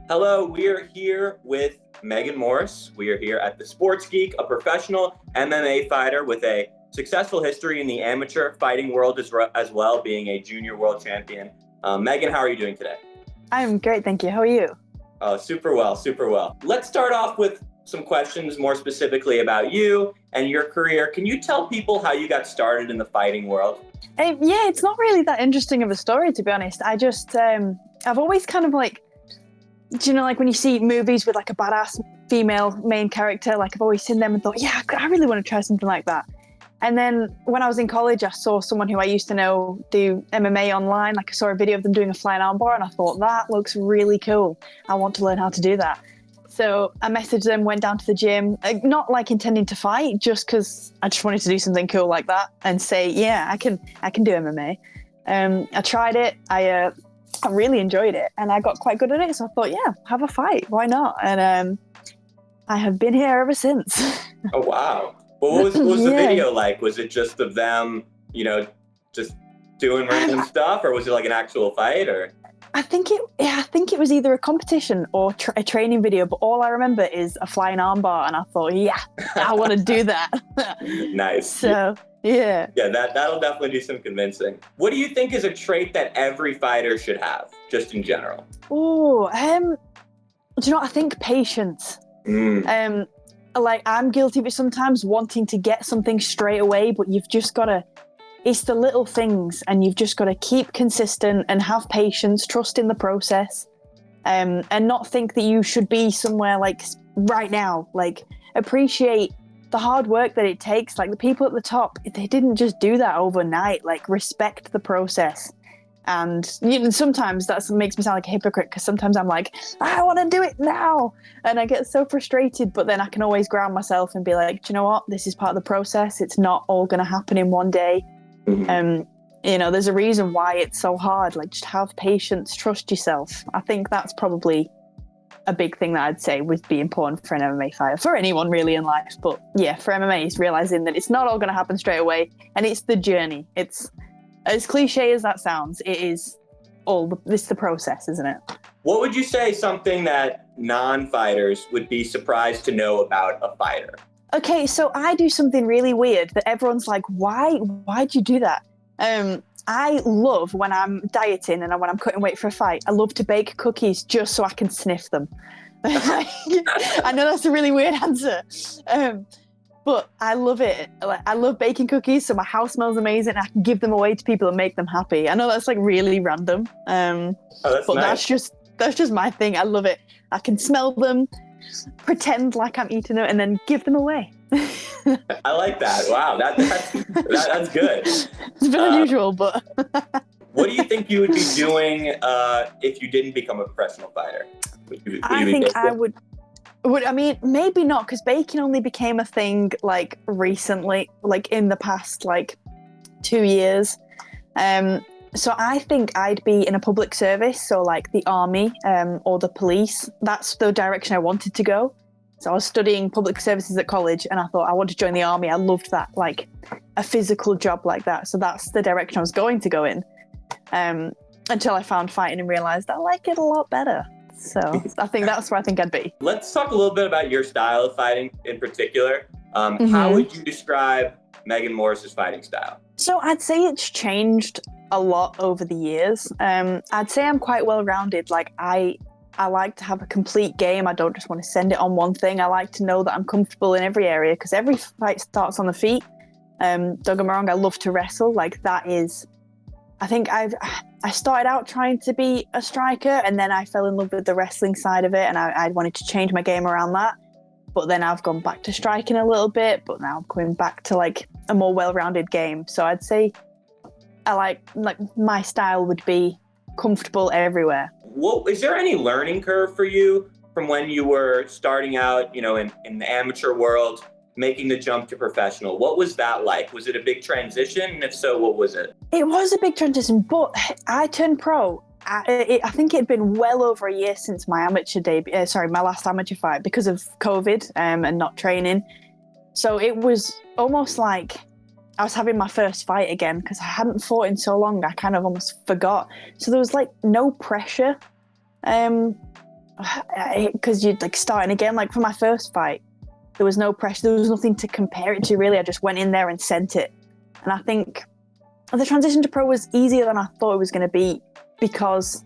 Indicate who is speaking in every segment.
Speaker 1: Hello, we are here with Megan Morris. We are here at the Sports Geek, a professional MMA fighter with a successful history in the amateur fighting world as well, being a junior world champion. Megan, how are you doing today?
Speaker 2: I'm great, thank you. How are you?
Speaker 1: Oh, super well, super well. Let's start off with some questions more specifically about you and your career. Can you tell people how you got started in the fighting world?
Speaker 2: Yeah, it's not really that interesting of a story, to be honest. I've always kind of like, do you know, like when you see movies with like a badass female main character, like I've always seen them and thought, yeah, I really want to try something like that. And then when I was in college, I saw someone who I used to know do MMA online. Like I saw a video of them doing a flying armbar and I thought, that looks really cool. I want to learn how to do that. So I messaged them, went down to the gym, not like intending to fight, just because I just wanted to do something cool like that and say, yeah, I can do MMA. I tried it. I really enjoyed it and I got quite good at it. So I thought, yeah, have a fight. Why not? And I have been here ever since.
Speaker 1: Oh, wow. Well, what was the video like? Was it just of them, just doing random stuff, or was it like an actual fight? Or
Speaker 2: I think it was either a competition or a training video, but all I remember is a flying armbar, and I thought, yeah, I want to do that.
Speaker 1: Nice.
Speaker 2: So yeah.
Speaker 1: Yeah, that'll definitely do some convincing. What do you think is a trait that every fighter should have, just in general?
Speaker 2: Oh, do you know what? I think patience. Like I'm guilty of it sometimes, wanting to get something straight away, but you've just got to. It's the little things, and you've just got to keep consistent and have patience, trust in the process, and not think that you should be somewhere like right now. Like appreciate the hard work that it takes. Like the people at the top, they didn't just do that overnight. Like respect the process. And sometimes that makes me sound like a hypocrite because sometimes I'm like, I want to do it now. And I get so frustrated, but then I can always ground myself and be like, do you know what? This is part of the process. It's not all going to happen in one day. There's a reason why it's so hard. Like just have patience, trust yourself. I think that's probably a big thing that I'd say would be important for an MMA fighter, for anyone really in life. But yeah, for MMA, it's realizing that it's not all going to happen straight away. And it's the journey. It's as cliche as that sounds, it's the process, isn't it?
Speaker 1: What would you say something that non-fighters would be surprised to know about a fighter?
Speaker 2: Okay, so I do something really weird that everyone's like, why'd you do that? I love when I'm dieting and when I'm cutting weight for a fight, I love to bake cookies just so I can sniff them. I know that's a really weird answer. But I love it. Like, I love baking cookies, so my house smells amazing. I can give them away to people and make them happy. I know that's like really random,
Speaker 1: that's
Speaker 2: but
Speaker 1: nice.
Speaker 2: that's just my thing. I love it. I can smell them, pretend like I'm eating them, and then give them away.
Speaker 1: I like that. Wow, that's good.
Speaker 2: It's a bit unusual, but.
Speaker 1: What do you think you would be doing if you didn't become a professional fighter?
Speaker 2: I think I would. I mean, maybe not, because baking only became a thing like recently, like in the past like 2 years. So I think I'd be in a public service, so like the army or the police. That's the direction I wanted to go. So I was studying public services at college, and I thought I want to join the army. I loved that, like a physical job like that. So that's the direction I was going to go in. Until I found fighting and realized I like it a lot better. So I think that's where I think I'd be.
Speaker 1: Let's talk a little bit about your style of fighting in particular. How would you describe Megan Morris's fighting style?
Speaker 2: So I'd say it's changed a lot over the years. I'd say I'm quite well-rounded. Like I like to have a complete game. I don't just want to send it on one thing. I like to know that I'm comfortable in every area because every fight starts on the feet. Don't get me wrong, I love to wrestle. Like that is... I think I started out trying to be a striker, and then I fell in love with the wrestling side of it, and I wanted to change my game around that. But then I've gone back to striking a little bit, but now I'm coming back to like a more well-rounded game. So I'd say I like my style would be comfortable everywhere.
Speaker 1: Well, is there any learning curve for you from when you were starting out, in the amateur world, making the jump to professional? What was that like? Was it a big transition? And if so, what was it?
Speaker 2: It was a big transition, but I turned pro. I think it'd been well over a year since my amateur debut. My last amateur fight because of COVID and not training. So it was almost like I was having my first fight again because I hadn't fought in so long. I kind of almost forgot. So there was like no pressure. because you'd like starting again. Like for my first fight, there was no pressure. There was nothing to compare it to really. I just went in there and sent it. And I think the transition to pro was easier than I thought it was going to be because,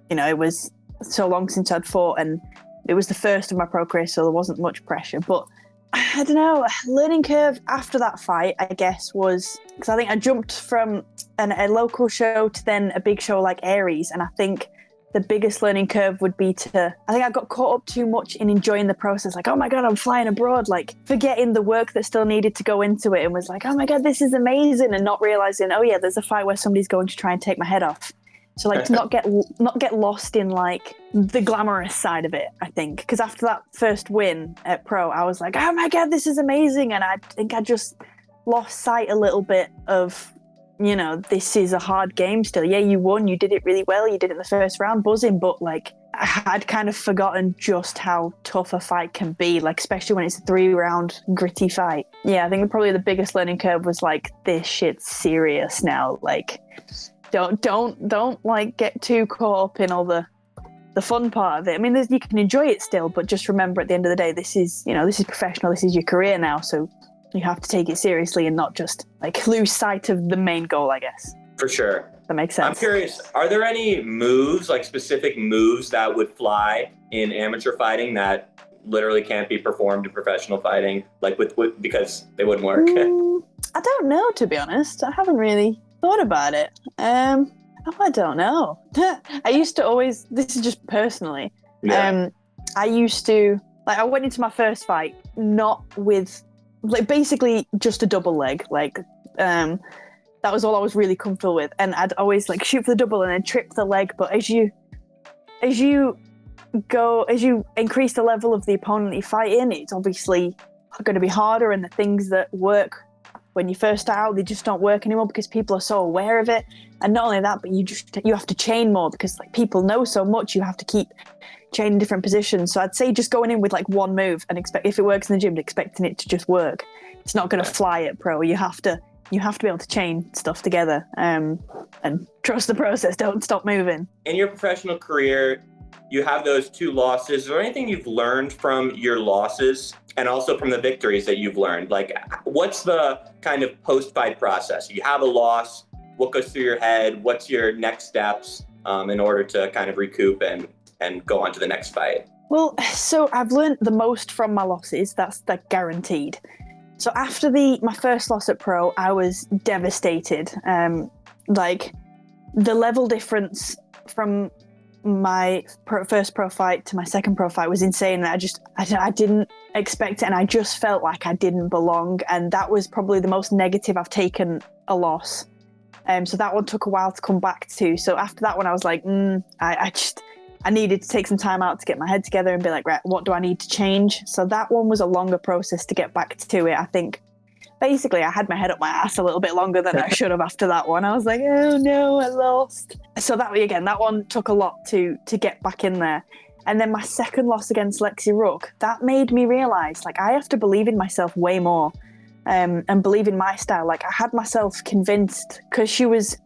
Speaker 2: you know, it was so long since I'd fought and it was the first of my pro career, so there wasn't much pressure. But I don't know, learning curve after that fight, I guess, was because I think I jumped from a local show to then a big show like Aries. And I think the biggest learning curve would be I think I got caught up too much in enjoying the process. Like, oh my God, I'm flying abroad, like forgetting the work that still needed to go into it and was like, oh my God, this is amazing. And not realizing, oh yeah, there's a fight where somebody's going to try and take my head off. So like to not get lost in like the glamorous side of it, I think. Because after that first win at pro, I was like, oh my God, this is amazing. And I think I just lost sight a little bit of, you know, this is a hard game still. Yeah, you won. You did it really well. You did it in the first round, buzzing. But like I had kind of forgotten just how tough a fight can be, like especially when it's a 3-round gritty fight. Yeah, I think probably the biggest learning curve was like, this shit's serious now. Like don't like get too caught up in all the fun part of it. I mean, you can enjoy it still, but just remember at the end of the day, this is professional. This is your career now. So you have to take it seriously and not just like lose sight of the main goal, I guess.
Speaker 1: For sure.
Speaker 2: That makes sense.
Speaker 1: I'm curious, are there any moves, like specific moves that would fly in amateur fighting that literally can't be performed in professional fighting, like with because they wouldn't work?
Speaker 2: I don't know, to be honest. I haven't really thought about it. I don't know. I used to always, this is just personally, I used to, like I went into my first fight not with, like basically just a double leg, like that was all I was really comfortable with, and I'd always like shoot for the double and then trip the leg. But as you increase the level of the opponent you fight in, it's obviously going to be harder, and the things that work when you first start out, they just don't work anymore because people are so aware of it. And not only that, but you have to chain more because like people know so much. You have to keep chaining different positions. So I'd say just going in with like one move and expect, if it works in the gym, expecting it to just work. It's not going to fly at pro. You have to be able to chain stuff together and trust the process. Don't stop moving. In
Speaker 1: your professional career, you have those 2 losses. Is there anything you've learned from your losses and also from the victories that you've learned? Like, what's the kind of post-fight process? You have a loss. What goes through your head? What's your next steps in order to kind of recoup and go on to the next fight?
Speaker 2: Well, so I've learned the most from my losses. That's guaranteed. So after my first loss at pro, I was devastated. Like the level difference from my first pro fight to my second pro fight was insane. And I didn't expect it, and I just felt like I didn't belong. And that was probably the most negative I've taken a loss. So that one took a while to come back to. So after that one, I was like, I needed to take some time out to get my head together and be like, right, what do I need to change? So that one was a longer process to get back to it. I think basically I had my head up my ass a little bit longer than I should have after that one. I was like, oh no, I lost. So that one took a lot to get back in there. And then my second loss against Lexi Rook, that made me realize like I have to believe in myself way more and believe in my style. Like I had myself convinced because she was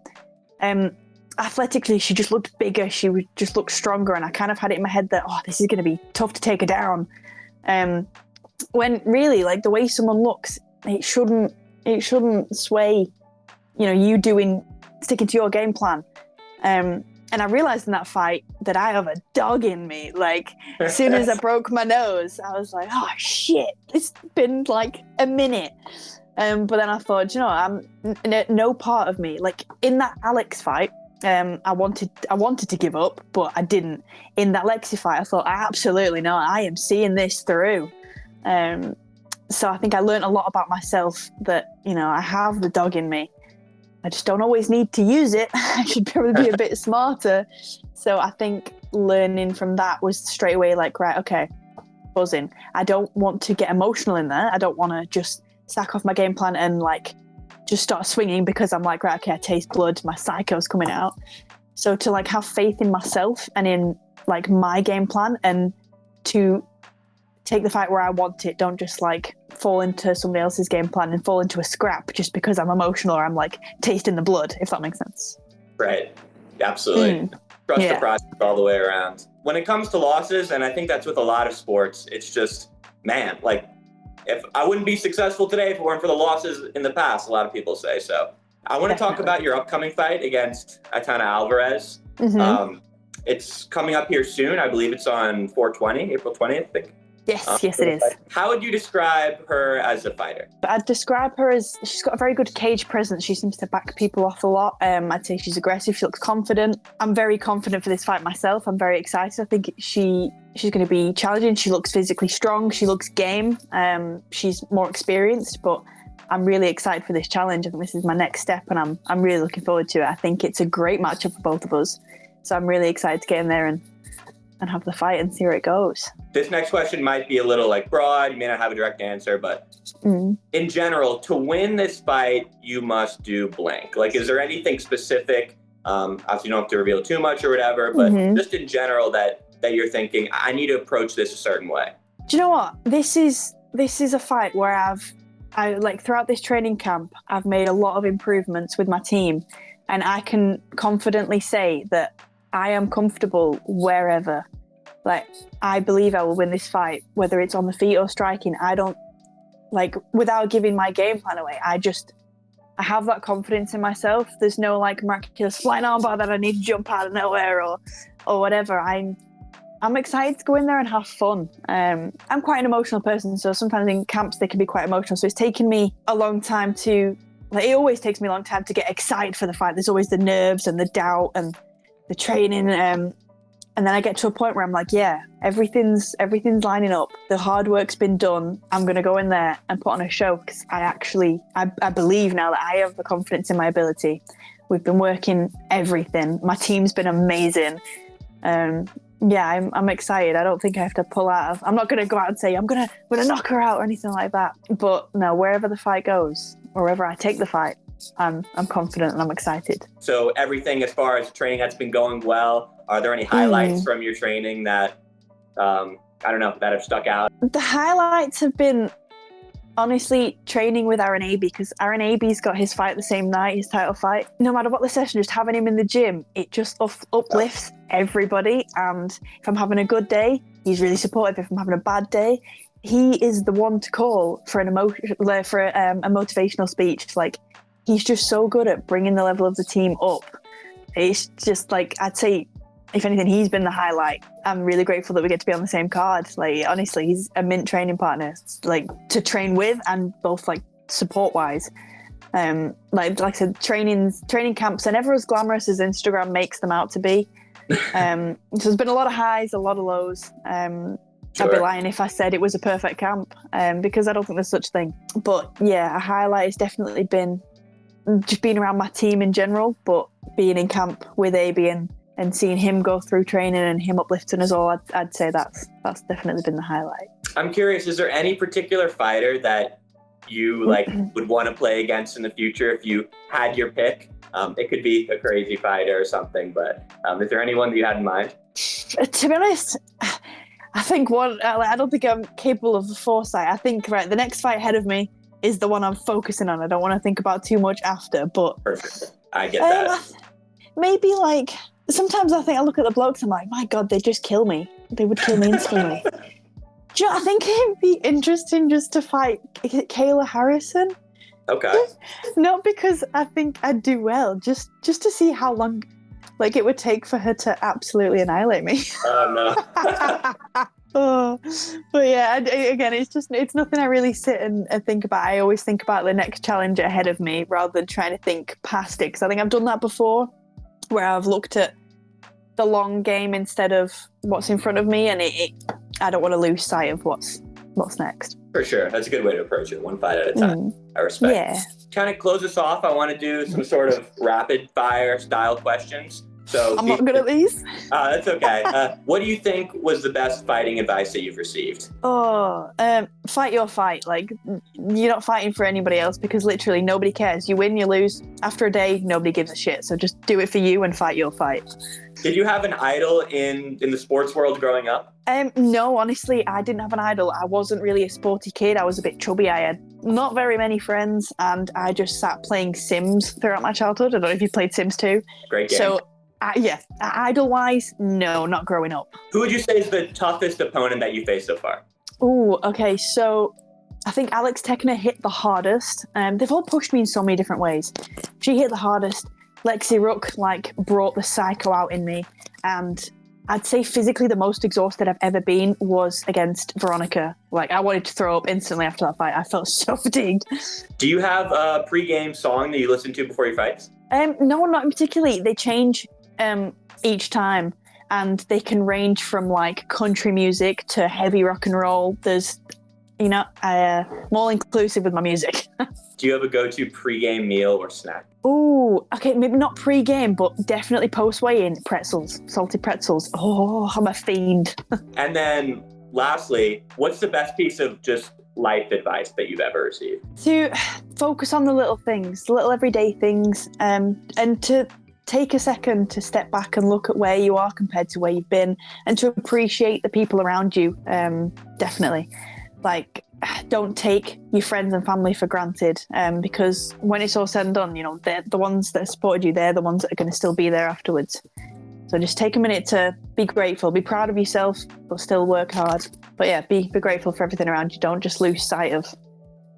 Speaker 2: athletically, she just looked bigger. She would just look stronger. And I kind of had it in my head that, this is going to be tough to take her down. When really like the way someone looks, it shouldn't sway, you sticking to your game plan. And I realized in that fight that I have a dog in me. Like as soon as I broke my nose, I was like, oh shit, it's been like a minute. But then I thought, no part of me, like in that Alex fight, I wanted to give up, but I didn't. In that Lexi fight, I thought, absolutely not. I am seeing this through. So I think I learned a lot about myself that, I have the dog in me. I just don't always need to use it. I should probably be a bit smarter. So I think learning from that was straight away like, right, okay, buzzing. I don't want to get emotional in there. I don't want to just sack off my game plan and like just start swinging because I'm like, right, okay, I taste blood, my psycho's coming out. So to like have faith in myself and in like my game plan and to take the fight where I want it. Don't just like fall into somebody else's game plan and fall into a scrap just because I'm emotional or I'm like tasting the blood, if that makes sense.
Speaker 1: Right. Absolutely. Trust the process all the way around. When it comes to losses, and I think that's with a lot of sports, it's just, man, like, if I wouldn't be successful today if it weren't for the losses in the past, a lot of people say so. I want to talk about your upcoming fight against Aitana Álvarez. It's coming up here soon. I believe it's on 4/20, April 20th, I think.
Speaker 2: Yes, it is.
Speaker 1: How would you describe her as a fighter?
Speaker 2: I'd describe her as, she's got a very good cage presence. She seems to back people off a lot. I'd say she's aggressive. She looks confident. I'm very confident for this fight myself. I'm very excited. I think she's going to be challenging. She looks physically strong. She looks game. She's more experienced, but I'm really excited for this challenge. I think this is my next step, and I'm really looking forward to it. I think it's a great matchup for both of us. So I'm really excited to get in there and have the fight and see where it goes.
Speaker 1: This next question might be a little like broad. You may not have a direct answer, but in general, to win this fight, you must do blank. Like, is there anything specific? Obviously, you don't have to reveal too much or whatever, but just in general that you're thinking, I need to approach this a certain way.
Speaker 2: Do you know what? This is a fight where I like throughout this training camp, I've made a lot of improvements with my team, and I can confidently say that I am comfortable wherever. Like, I believe I will win this fight, whether it's on the feet or striking. I don't, like, without giving my game plan away, I have that confidence in myself. There's no, like, miraculous flying armbar that I need to jump out of nowhere or whatever. I'm excited to go in there and have fun. I'm quite an emotional person, so sometimes in camps they can be quite emotional. So it's taken me a long time it always takes me a long time to get excited for the fight. There's always the nerves and the doubt and the training, and then I get to a point where I'm like, yeah, everything's lining up. The hard work's been done. I'm going to go in there and put on a show, because I believe now that I have the confidence in my ability. We've been working everything. My team's been amazing. I'm excited. I don't think I have to pull out I'm not going to go out and say, I'm going to knock her out or anything like that. But no, wherever the fight goes, or wherever I take the fight, I'm confident and I'm excited. So
Speaker 1: everything as far as training that's been going well, are there any highlights from your training that, that have stuck out? The
Speaker 2: highlights have been, honestly, training with Aaron Abbey, because Aaron Abbey's got his fight the same night, his title fight. No matter what the session, just having him in the gym, it just uplifts everybody. And if I'm having a good day, he's really supportive. If I'm having a bad day, he is the one to call for a motivational speech. Like, he's just so good at bringing the level of the team up. It's just like, I'd say, if anything, he's been the highlight. I'm really grateful that we get to be on the same card. Like, honestly, he's a mint training partner, like, to train with, and both, like, support-wise. Like I said, training camps are never as glamorous as Instagram makes them out to be. So there's been a lot of highs, a lot of lows. I'd be lying if I said it was a perfect camp, because I don't think there's such a thing. But yeah, a highlight has definitely been just being around my team in general, but being in camp with AB and seeing him go through training and him uplifting us all, I'd say that's definitely been the highlight.
Speaker 1: I'm curious, is there any particular fighter that you would want to play against in the future if you had your pick? It could be a crazy fighter or something, but is there anyone that you had in mind?
Speaker 2: To be honest, I think I don't think I'm capable of the foresight. I think, the next fight ahead of me is the one I'm focusing on. I don't want to think about too much after, but... Perfect.
Speaker 1: I get that.
Speaker 2: Maybe, sometimes I look at the blokes, I'm like, my God, they'd just kill me. They would kill me instantly. Do you know, I think it'd be interesting just to fight Kayla Harrison.
Speaker 1: Okay.
Speaker 2: Not because I think I'd do well, just to see how long it would take for her to absolutely annihilate me.
Speaker 1: Oh, no.
Speaker 2: But yeah, again, it's nothing I really sit and think about. I always think about the next challenge ahead of me rather than trying to think past it, because I think I've done that before, where I've looked at the long game instead of what's in front of me, and I don't want to lose sight of what's next.
Speaker 1: For sure. That's a good way to approach it, one fight at a time. I respect.
Speaker 2: Yeah.
Speaker 1: Kind of close us off, I want to do some sort of rapid fire style questions. So
Speaker 2: I'm not good at these.
Speaker 1: That's okay. What do you think was the best fighting advice that you've received?
Speaker 2: Fight your fight. You're not fighting for anybody else, because literally nobody cares. You win, you lose. After a day, nobody gives a shit. So just do it for you and fight your fight.
Speaker 1: Did you have an idol in the sports world growing up?
Speaker 2: No, honestly, I didn't have an idol. I wasn't really a sporty kid. I was a bit chubby. I had not very many friends, and I just sat playing Sims throughout my childhood. I don't know if you played Sims too.
Speaker 1: Great game.
Speaker 2: So Idol-wise, no, not growing up.
Speaker 1: Who would you say is the toughest opponent that you faced so far?
Speaker 2: Oh, okay. So I think Alex Tekner hit the hardest. They've all pushed me in so many different ways. She hit the hardest. Lexi Rook brought the psycho out in me, and I'd say physically the most exhausted I've ever been was against Veronica. I wanted to throw up instantly after that fight. I felt so fatigued.
Speaker 1: Do you have a pre-game song that you listen to before your fights?
Speaker 2: No, not in particularly. They change each time, and they can range from country music to heavy rock and roll. There's, I'm all inclusive with my music.
Speaker 1: Do you have a go-to pre-game meal or snack?
Speaker 2: Oh, okay, maybe not pre-game, but definitely post-weigh-in. Pretzels, salty pretzels. Oh, I'm a fiend.
Speaker 1: And then lastly, what's the best piece of just life advice that you've ever received?
Speaker 2: To focus on the little things, the little everyday things, and to take a second to step back and look at where you are compared to where you've been, and to appreciate the people around you. Definitely. Don't take your friends and family for granted, because when it's all said and done, they're the ones that supported you. They're the ones that are going to still be there afterwards. So just take a minute to be grateful, be proud of yourself, but still work hard. But yeah, be grateful for everything around you. Don't just lose sight of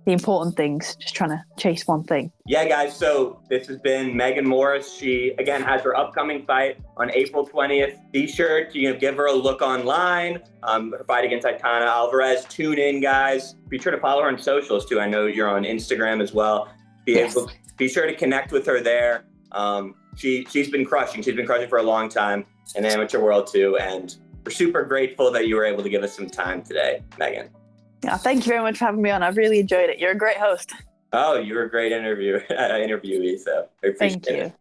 Speaker 2: the important things, just trying to chase one thing.
Speaker 1: Yeah, guys, so this has been Megan Morris. She, again, has her upcoming fight on April 20th. Be sure to give her a look online. Her fight against Aitana Álvarez. Tune in, guys. Be sure to follow her on socials, too. I know you're on Instagram as well. Be sure to connect with her there. She's been crushing. She's been crushing for a long time in the amateur world, too. And we're super grateful that you were able to give us some time today, Megan.
Speaker 2: Yeah, thank you very much for having me on. I've really enjoyed it. You're a great host.
Speaker 1: Oh, you were a great interviewee, so I appreciate it.
Speaker 2: Thank you.